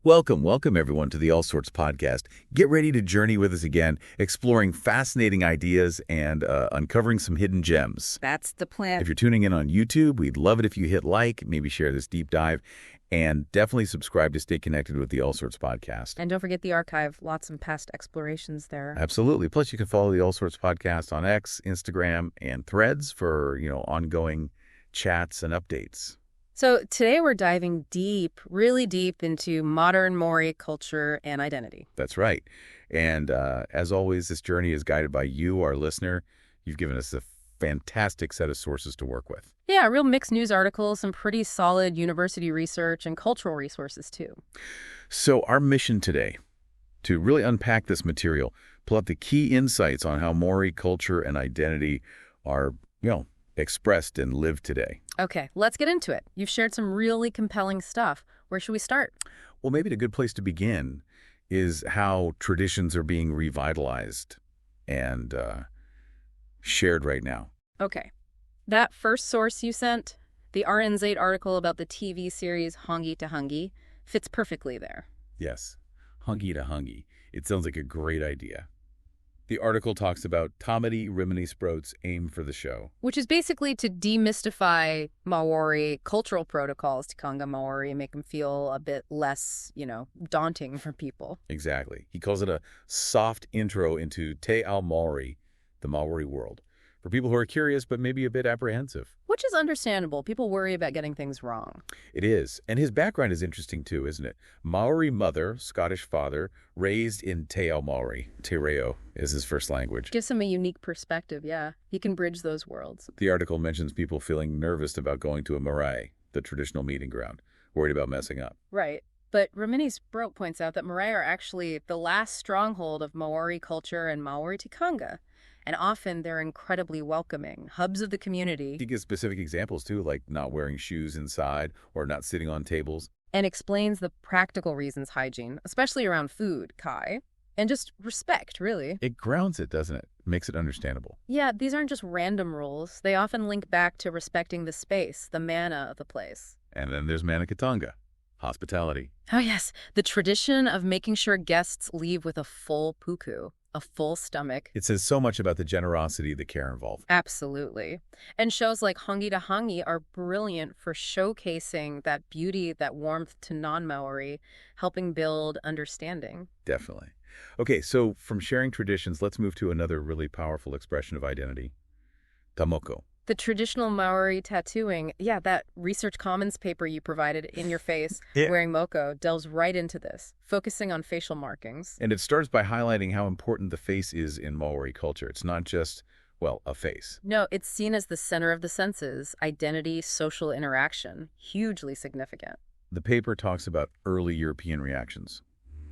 Welcome everyone to the All Sorts podcast. Get ready to journey with us again, exploring fascinating ideas and uncovering some hidden gems. That's the plan. If you're tuning in on YouTube, we'd love it if you hit like, maybe share this deep dive, and definitely subscribe to stay connected with the All Sorts podcast. And don't forget the archive. Lots of past explorations there. Absolutely. Plus, you can follow the All Sorts podcast on X, Instagram, and Threads for, ongoing chats and updates. So today we're diving deep, really deep into modern Māori culture and identity. That's right. And as always, this journey is guided by you, our listener. You've given us a fantastic set of sources to work with. Yeah, real mixed news articles, some pretty solid university research and cultural resources too. So our mission today, to really unpack this material, pull out the key insights on how Māori culture and identity are, expressed and lived today. Okay, let's get into it. You've shared some really compelling stuff. Where should we start? Well, maybe a good place to begin is how traditions are being revitalized and shared right now. Okay. That first source you sent, the RNZ article about the TV series Hongi to Hungi, fits perfectly there. Yes, Hongi to Hungi. It sounds like a great idea. The article talks about Tamati Rimini Sproat's aim for the show, which is basically to demystify Maori cultural protocols, tikanga Maori, and make them feel a bit less, daunting for people. Exactly. He calls it a soft intro into Te Ao Māori, the Maori world, for people who are curious but maybe a bit apprehensive. Which is understandable. People worry about getting things wrong. It is. And his background is interesting too, isn't it? Maori mother, Scottish father, raised in Te Ao Māori. Te Reo is his first language. Gives him a unique perspective, yeah. He can bridge those worlds. The article mentions people feeling nervous about going to a marae, the traditional meeting ground, worried about messing up. Right. But Rimini Sproat points out that marae are actually the last stronghold of Maori culture and Maori tikanga. And often they're incredibly welcoming, hubs of the community. He gives specific examples, too, like not wearing shoes inside or not sitting on tables. And explains the practical reasons hygiene, especially around food, Kai, and just respect, really. It grounds it, doesn't it? Makes it understandable. Yeah, these aren't just random rules. They often link back to respecting the space, the mana of the place. And then there's Manakatanga, hospitality. Oh, yes. The tradition of making sure guests leave with a full puku. A full stomach. It says so much about the generosity, the care involved. Absolutely. And shows like Hongi to Hangi are brilliant for showcasing that beauty, that warmth to non-Maori, helping build understanding. Definitely. Okay, so from sharing traditions, let's move to another really powerful expression of identity. Tamoko. The traditional Maori tattooing, that Research Commons paper you provided in your face, wearing moko, delves right into this, focusing on facial markings. And it starts by highlighting how important the face is in Maori culture. It's not just, a face. No, it's seen as the center of the senses, identity, social interaction, hugely significant. The paper talks about early European reactions.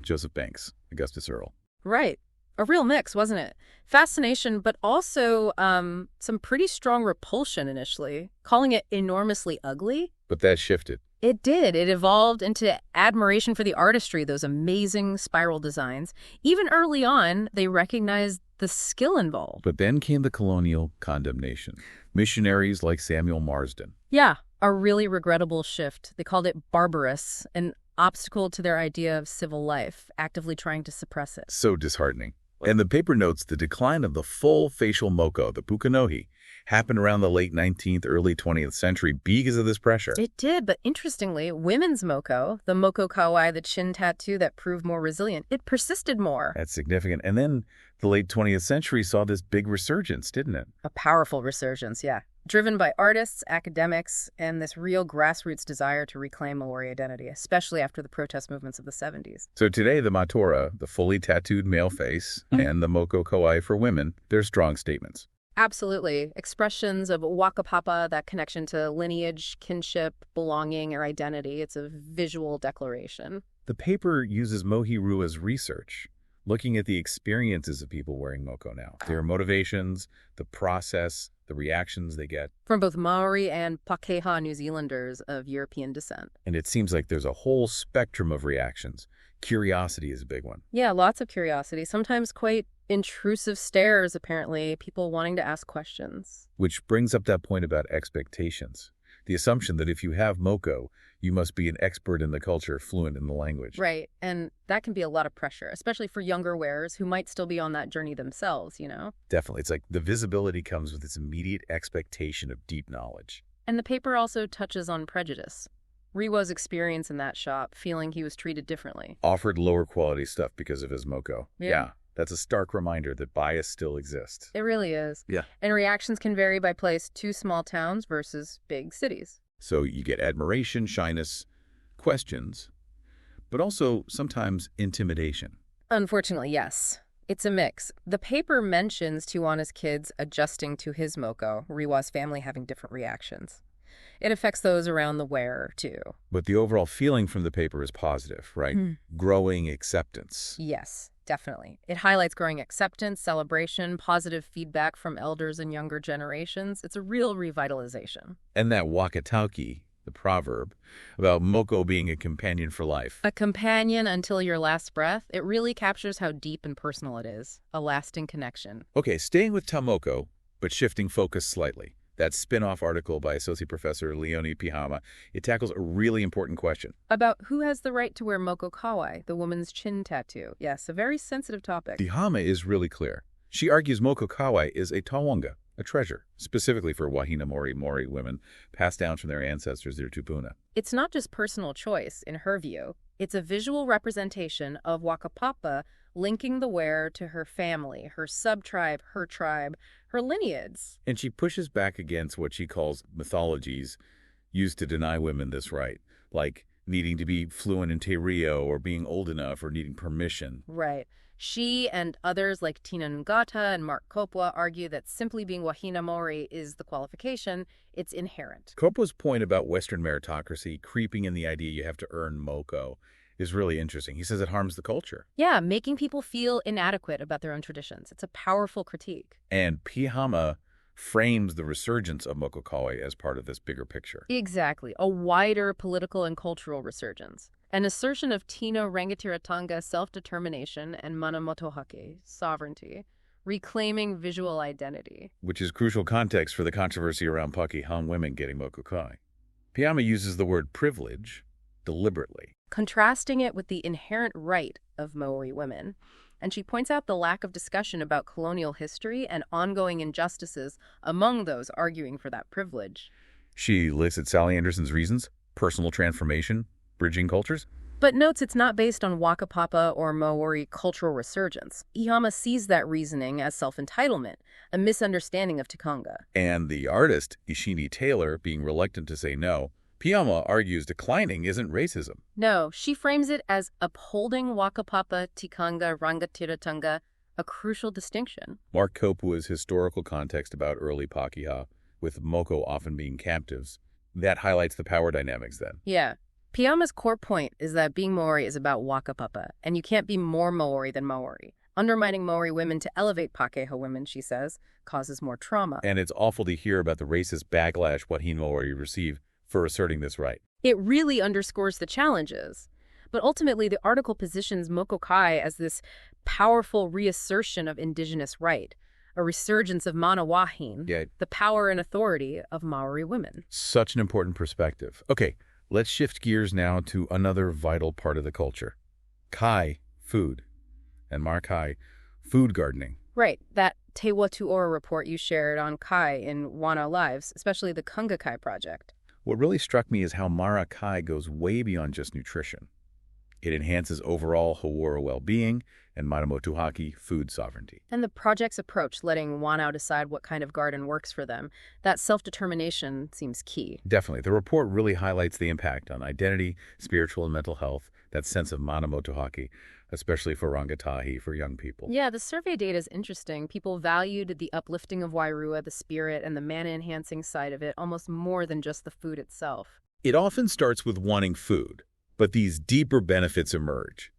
Joseph Banks, Augustus Earl. Right. A real mix, wasn't it? Fascination, but also some pretty strong repulsion initially, calling it enormously ugly. But that shifted. It did. It evolved into admiration for the artistry, those amazing spiral designs. Even early on, they recognized the skill involved. But then came the colonial condemnation. Missionaries like Samuel Marsden. Yeah, a really regrettable shift. They called it barbarous, an obstacle to their idea of civil life, actively trying to suppress it. So disheartening. And the paper notes the decline of the full facial moko, the pukanohi, happened around the late 19th, early 20th century because of this pressure. It did, but interestingly, women's moko, the moko kawai, the chin tattoo that proved more resilient, it persisted more. That's significant. And then the late 20th century saw this big resurgence, didn't it? A powerful resurgence, yeah. Driven by artists, academics, and this real grassroots desire to reclaim Maori identity, especially after the protest movements of the 70s. So today, the matora, the fully tattooed male face, and the moko kawai for women, they're strong statements. Absolutely. Expressions of wakapapa, that connection to lineage, kinship, belonging, or identity. It's a visual declaration. The paper uses Mohi Rua's research, looking at the experiences of people wearing moko now, their motivations, the process, the reactions they get. From both Maori and Pakeha New Zealanders of European descent. And it seems like there's a whole spectrum of reactions. Curiosity is a big one. Yeah, lots of curiosity, sometimes quite intrusive stares, apparently, people wanting to ask questions. Which brings up that point about expectations. The assumption that if you have moko, You must be an expert in the culture, fluent in the language. Right, and that can be a lot of pressure, especially for younger wearers who might still be on that journey themselves, you know? Definitely. It's like the visibility comes with its immediate expectation of deep knowledge. And the paper also touches on prejudice. Riwa's experience in that shop, feeling he was treated differently. Offered lower quality stuff because of his moko. Yeah. That's a stark reminder that bias still exists. It really is. Yeah. And reactions can vary by place to small towns versus big cities. So you get admiration, shyness, questions, but also sometimes intimidation. Unfortunately, yes. It's a mix. The paper mentions Tijuana's kids adjusting to his moko, Riwa's family having different reactions. It affects those around the wearer, too. But the overall feeling from the paper is positive, right? Growing acceptance. Yes, definitely. It highlights growing acceptance, celebration, positive feedback from elders and younger generations. It's a real revitalization. And that wakatauki, the proverb, about moko being a companion for life. A companion until your last breath, it really captures how deep and personal it is. A lasting connection. Okay, staying with tamoko, but shifting focus slightly. That spin-off article by Associate Professor Leonie Pihama, it tackles a really important question. About who has the right to wear moko kawai, the woman's chin tattoo. Yes, a very sensitive topic. Pihama is really clear. She argues moko kawai is a tawanga, a treasure, specifically for Wahina Māori women, passed down from their ancestors, their tupuna. It's not just personal choice, in her view. It's a visual representation of wakapapa linking the wearer to her family, her sub-tribe, her lineage. And she pushes back against what she calls mythologies used to deny women this right, like needing to be fluent in Te Reo or being old enough or needing permission. Right. She and others like Tina Ngata and Mark Kopwa argue that simply being Wahina Māori is the qualification. It's inherent. Kopwa's point about Western meritocracy creeping in the idea you have to earn moko is really interesting. He says it harms the culture. Yeah, making people feel inadequate about their own traditions. It's a powerful critique. And Pihama frames the resurgence of moko kawai as part of this bigger picture. Exactly. A wider political and cultural resurgence. An assertion of Tino Rangatiratanga self-determination and Mana Motohake, sovereignty, reclaiming visual identity. Which is crucial context for the controversy around Pakeha women getting moko kawai. Pihama uses the word privilege deliberately, contrasting it with the inherent right of Maori women. And she points out the lack of discussion about colonial history and ongoing injustices among those arguing for that privilege. She lists at Sally Anderson's reasons: personal transformation, bridging cultures. But notes it's not based on Wakapapa or Maori cultural resurgence. Ihama sees that reasoning as self-entitlement, a misunderstanding of Tikanga. And the artist, Ishini Taylor, being reluctant to say no, Pihama argues declining isn't racism. No, she frames it as upholding Wakapapa, Tikanga, Rangatiratanga, a crucial distinction. Mark Kopwa's historical context about early Pakeha, with moko often being captives, that highlights the power dynamics then. Yeah. Pihama's core point is that being Maori is about Wakapapa, and you can't be more Maori than Maori. Undermining Maori women to elevate Pakeha women, she says, causes more trauma. And it's awful to hear about the racist backlash Wahine Maori receive for asserting this right. It really underscores the challenges. But ultimately, the article positions moko kai as this powerful reassertion of Indigenous right, a resurgence of mana wahine, the power and authority of Maori women. Such an important perspective. Okay, let's shift gears now to another vital part of the culture. Kai, food, and Markai, food gardening. Right, that Te Watuora report you shared on Kai in Wana Lives, especially the Kunga Kai project. What really struck me is how Mara Kai goes way beyond just nutrition. It enhances overall Hawara well-being and Manamotuhaki food sovereignty. And the project's approach, letting Wanao decide what kind of garden works for them, that self-determination seems key. Definitely. The report really highlights the impact on identity, spiritual and mental health, that sense of Manamotuhaki, especially for rangatahi, for young people. Yeah, the survey data is interesting. People valued the uplifting of Wairua, the spirit, and the mana-enhancing side of it almost more than just the food itself. It often starts with wanting food, but these deeper benefits emerge.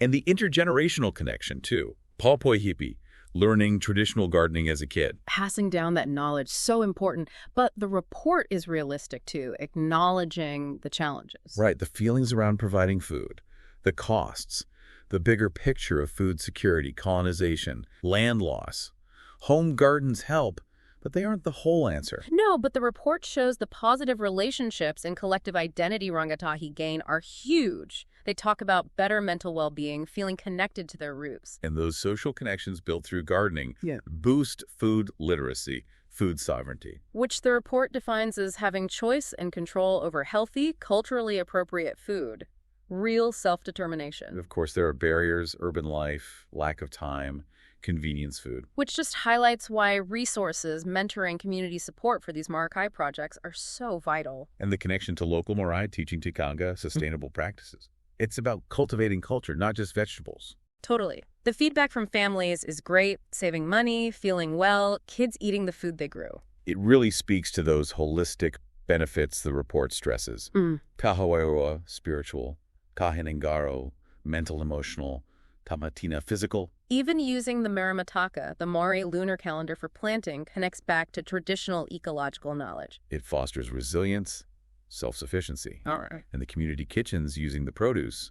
And the intergenerational connection, too. Paupoi hippie, learning traditional gardening as a kid. Passing down that knowledge, so important. But the report is realistic, too, acknowledging the challenges. Right, the feelings around providing food, the costs, the bigger picture of food security, colonization, land loss. Home gardens help, But they aren't the whole answer. No, but the report shows the positive relationships and collective identity rangatahi gain are huge. They talk about better mental well-being, feeling connected to their roots. And those social connections built through gardening boost food literacy, food sovereignty. Which the report defines as having choice and control over healthy, culturally appropriate food. Real self-determination. Of course, there are barriers, urban life, lack of time, convenience food. Which just highlights why resources, mentoring, community support for these Māori projects are so vital. And the connection to local Māori teaching tikanga sustainable practices. It's about cultivating culture, not just vegetables. Totally. The feedback from families is great, saving money, feeling well, kids eating the food they grew. It really speaks to those holistic benefits the report stresses. Aotearoa, spiritual, kahinengaro, mental, emotional, tamatina, physical. Even using the Maramataka, the Māori lunar calendar for planting, connects back to traditional ecological knowledge. It fosters resilience, self-sufficiency. All right. And the community kitchens using the produce,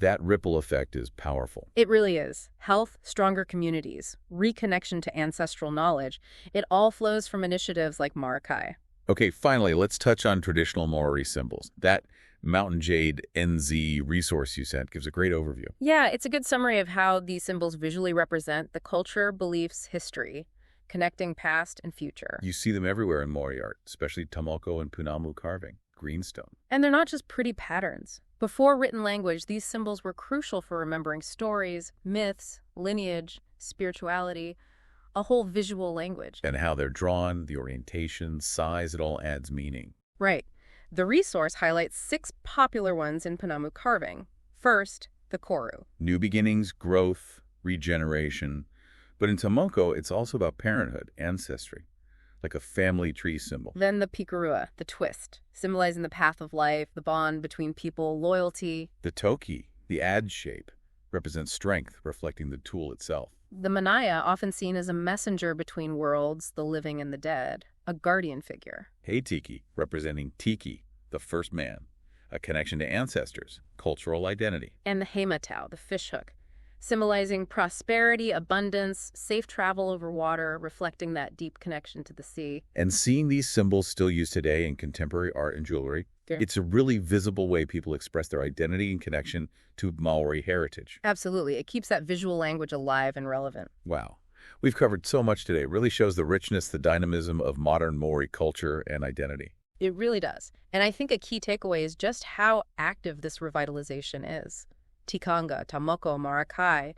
that ripple effect is powerful. It really is. Health, stronger communities, reconnection to ancestral knowledge. It all flows from initiatives like Māori. Okay, finally, let's touch on traditional Māori symbols. That Mountain Jade NZ resource you sent gives a great overview. Yeah, it's a good summary of how these symbols visually represent the culture, beliefs, history, connecting past and future. You see them everywhere in Māori art, especially Tamoko and Punamu carving, greenstone. And they're not just pretty patterns. Before written language, these symbols were crucial for remembering stories, myths, lineage, spirituality, a whole visual language. And how they're drawn, the orientation, size, it all adds meaning. Right. The resource highlights 6 popular ones in Punamu carving. First, the koru. New beginnings, growth, regeneration. But in Tamoko, it's also about parenthood, ancestry, like a family tree symbol. Then the pikurua, the twist, symbolizing the path of life, the bond between people, loyalty. The toki, the ad shape, represents strength, reflecting the tool itself. The manaya, often seen as a messenger between worlds, the living and the dead, a guardian figure. Heitiki, representing tiki, the first man, a connection to ancestors, cultural identity. And the heimatau, the fishhook, symbolizing prosperity, abundance, safe travel over water, reflecting that deep connection to the sea. And seeing these symbols still used today in contemporary art and jewelry, it's a really visible way people express their identity and connection to Maori heritage. Absolutely. It keeps that visual language alive and relevant. Wow. We've covered so much today. It really shows the richness, the dynamism of modern Maori culture and identity. It really does. And I think a key takeaway is just how active this revitalization is. Tikanga, Tamoko, Māori,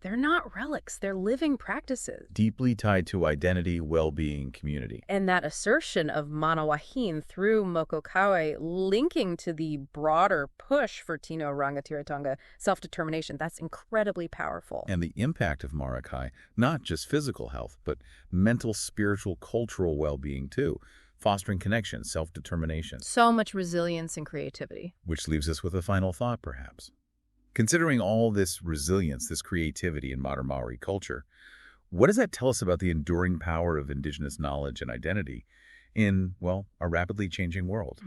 they're not relics, they're living practices. Deeply tied to identity, well-being, community. And that assertion of mana wahine through mokokawe linking to the broader push for Tino Rangatiratanga self-determination, that's incredibly powerful. And the impact of Māori, not just physical health, but mental, spiritual, cultural well-being too. Fostering connection, self-determination. So much resilience and creativity. Which leaves us with a final thought, perhaps. Considering all this resilience, this creativity in modern Maori culture, what does that tell us about the enduring power of Indigenous knowledge and identity in, well, a rapidly changing world?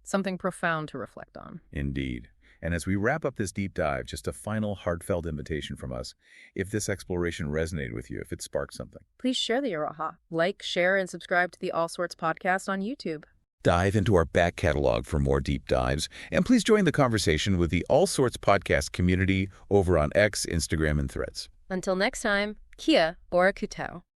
Something profound to reflect on. Indeed. And as we wrap up this deep dive, just a final heartfelt invitation from us. If this exploration resonated with you, if it sparked something, please share the Iroha. Like, share, and subscribe to the All Sorts podcast on YouTube. Dive into our back catalog for more deep dives, and please join the conversation with the All Sorts podcast community over on X, Instagram, and Threads. Until next time, kia ora kutau.